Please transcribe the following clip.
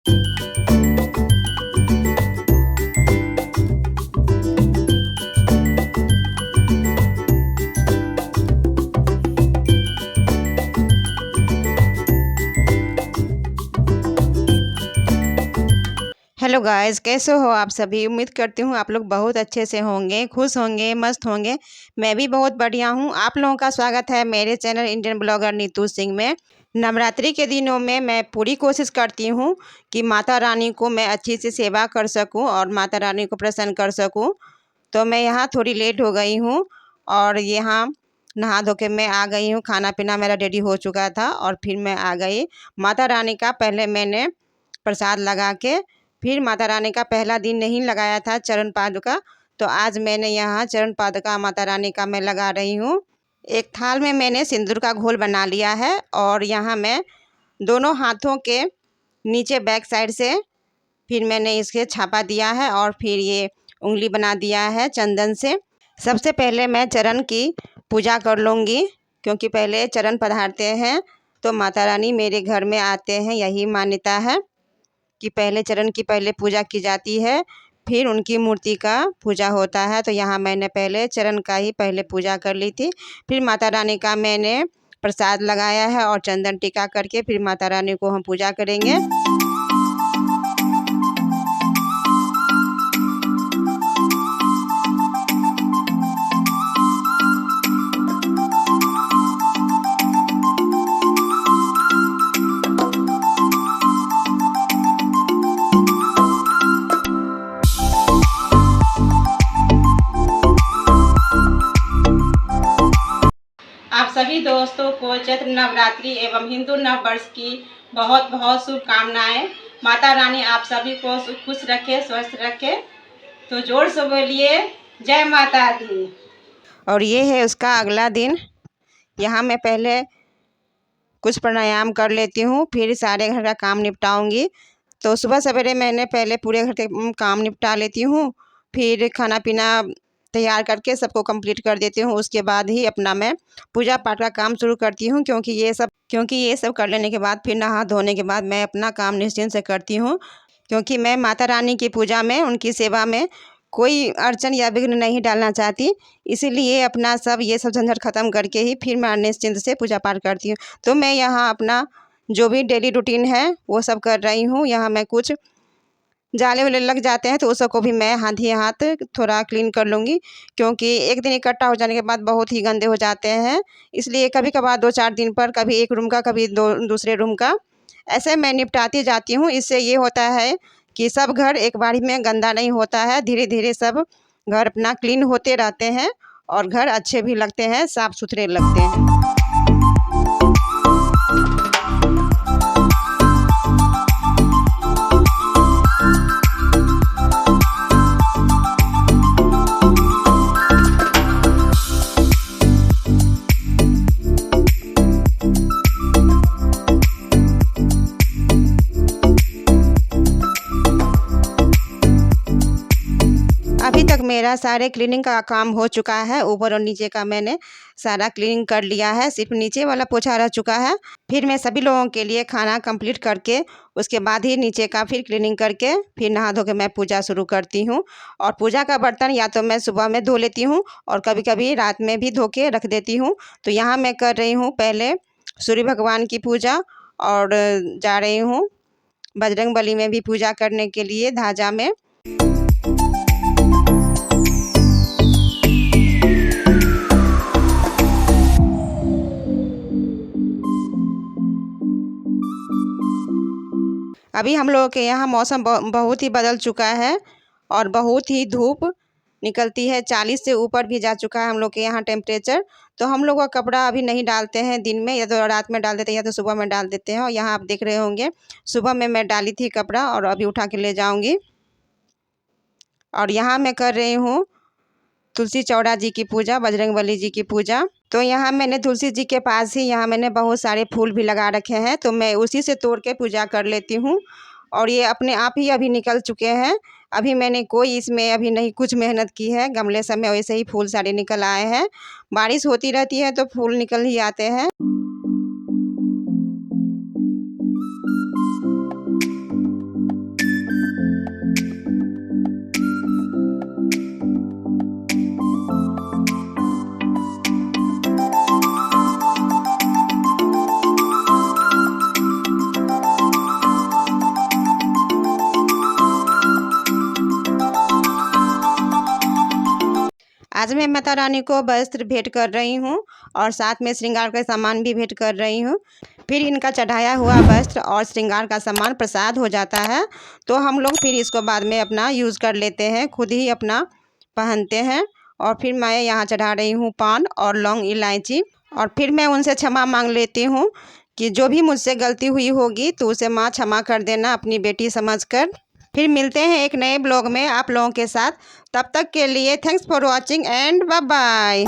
Hello guys, कैसे हो आप सभी। उम्मीद करती हूँ आप लोग बहुत अच्छे से होंगे, खुश होंगे, मस्त होंगे। मैं भी बहुत बढ़िया हूँ। आप लोगों का स्वागत है मेरे channel Indian blogger Neetu Singh में। नवरात्रि के दिनों में मैं पूरी कोशिश करती हूँ कि माता रानी को मैं अच्छी से सेवा कर सकूँ और माता रानी को प्रसन्न कर सकूँ। तो मैं यहाँ थोड़ी लेट हो गई हूँ और यहाँ नहा धो के मैं आ गई हूँ। खाना पीना मेरा रेडी हो चुका था और फिर मैं आ गई। माता रानी का पहले मैंने प्रसाद लगा के, फिर माता रानी का पहला दिन नहीं लगाया था चरण पादुका, तो आज मैंने यहाँ चरण पादुका माता रानी का मैं लगा रही हूँ। एक थाल में मैंने सिंदूर का घोल बना लिया है और यहाँ मैं दोनों हाथों के नीचे बैक साइड से फिर मैंने इसके छापा दिया है और फिर ये उंगली बना दिया है चंदन से। सबसे पहले मैं चरण की पूजा कर लूँगी, क्योंकि पहले चरण पधारते हैं तो माता रानी मेरे घर में आते हैं, यही मान्यता है कि पहले चरण की पहले पूजा की जाती है, फिर उनकी मूर्ति का पूजा होता है। तो यहाँ मैंने पहले चरण का ही पहले पूजा कर ली थी, फिर माता रानी का मैंने प्रसाद लगाया है और चंदन टीका करके फिर माता रानी को हम पूजा करेंगे। आप सभी दोस्तों को चैत्र नवरात्रि एवं हिंदू नव वर्ष की बहुत बहुत शुभकामनाएं। माता रानी आप सभी को खुश रखे, स्वस्थ रखे। तो जोर से बोलिए जय माता दी। और ये है उसका अगला दिन। यहाँ मैं पहले कुछ प्राणायाम कर लेती हूँ, फिर सारे घर का काम निपटाऊंगी। तो सुबह सवेरे मैंने पहले पूरे घर के काम निपटा लेती हूँ, फिर खाना पीना तैयार करके सबको कंप्लीट कर देती हूँ। उसके बाद ही अपना मैं पूजा पाठ का काम शुरू करती हूँ, क्योंकि ये सब कर लेने के बाद फिर नहा धोने के बाद मैं अपना काम निश्चिंत से करती हूँ। क्योंकि मैं माता रानी की पूजा में, उनकी सेवा में कोई अड़चन या विघ्न नहीं डालना चाहती, इसीलिए अपना ये सब झंझट ख़त्म करके ही फिर मैं निश्चिंत से पूजा पाठ करती हूँ। तो मैं यहाँ अपना जो भी डेली रूटीन है वो सब कर रही हूँ। यहाँ मैं कुछ जाले वाले लग जाते हैं तो उस सबको भी मैं हाथ ही हाथ थोड़ा क्लीन कर लूँगी, क्योंकि एक दिन इकट्ठा हो जाने के बाद बहुत ही गंदे हो जाते हैं। इसलिए कभी कभार 2-4 दिन पर कभी एक रूम का, कभी दूसरे रूम का, ऐसे मैं निपटाती जाती हूँ। इससे ये होता है कि सब घर एक बारी में गंदा नहीं होता है, धीरे धीरे सब घर अपना क्लीन होते रहते हैं और घर अच्छे भी लगते हैं, साफ़ सुथरे लगते हैं। अभी तक मेरा सारे क्लीनिंग का काम हो चुका है। ऊपर और नीचे का मैंने सारा क्लीनिंग कर लिया है, सिर्फ नीचे वाला पोछा रह चुका है। फिर मैं सभी लोगों के लिए खाना कंप्लीट करके उसके बाद ही नीचे का फिर क्लीनिंग करके फिर नहा धो के मैं पूजा शुरू करती हूँ। और पूजा का बर्तन या तो मैं सुबह में धो लेती हूँ और कभी कभी रात में भी धो के रख देती हूँ। तो यहाँ मैं कर रही हूँ पहले सूर्य भगवान की पूजा और जा रही हूँ बजरंगबली में भी पूजा करने के लिए ध्वजा में। अभी हम लोगों के यहाँ मौसम बहुत ही बदल चुका है और बहुत ही धूप निकलती है, 40 से ऊपर भी जा चुका है हम लोग के यहाँ टेम्परेचर। तो हम लोग का कपड़ा अभी नहीं डालते हैं दिन में, या तो रात में डाल देते हैं या तो सुबह में डाल देते हैं। और यहाँ आप देख रहे होंगे सुबह में मैं डाली थी कपड़ा और अभी उठा के ले जाऊँगी। और यहाँ मैं कर रही हूँ तुलसी चौड़ा जी की पूजा, बजरंगबली जी की पूजा। तो यहाँ मैंने तुलसी जी के पास ही यहाँ मैंने बहुत सारे फूल भी लगा रखे हैं, तो मैं उसी से तोड़ के पूजा कर लेती हूँ। और ये अपने आप ही अभी निकल चुके हैं। अभी मैंने कोई इसमें अभी नहीं कुछ मेहनत की है, गमले सब में वैसे ही फूल सारे निकल आए हैं। बारिश होती रहती है तो फूल निकल ही आते हैं। आज मैं माता रानी को वस्त्र भेंट कर रही हूँ और साथ में श्रृंगार का सामान भी भेंट कर रही हूँ। फिर इनका चढ़ाया हुआ वस्त्र और श्रृंगार का सामान प्रसाद हो जाता है, तो हम लोग फिर इसको बाद में अपना यूज़ कर लेते हैं, खुद ही अपना पहनते हैं। और फिर मैं यहाँ चढ़ा रही हूँ पान और लौंग इलायची। और फिर मैं उनसे क्षमा मांग लेती हूँ कि जो भी मुझसे गलती हुई होगी तो उसे माँ क्षमा कर देना अपनी बेटी समझकर। फिर मिलते हैं एक नए ब्लॉग में आप लोगों के साथ। तब तक के लिए thanks for watching and bye bye.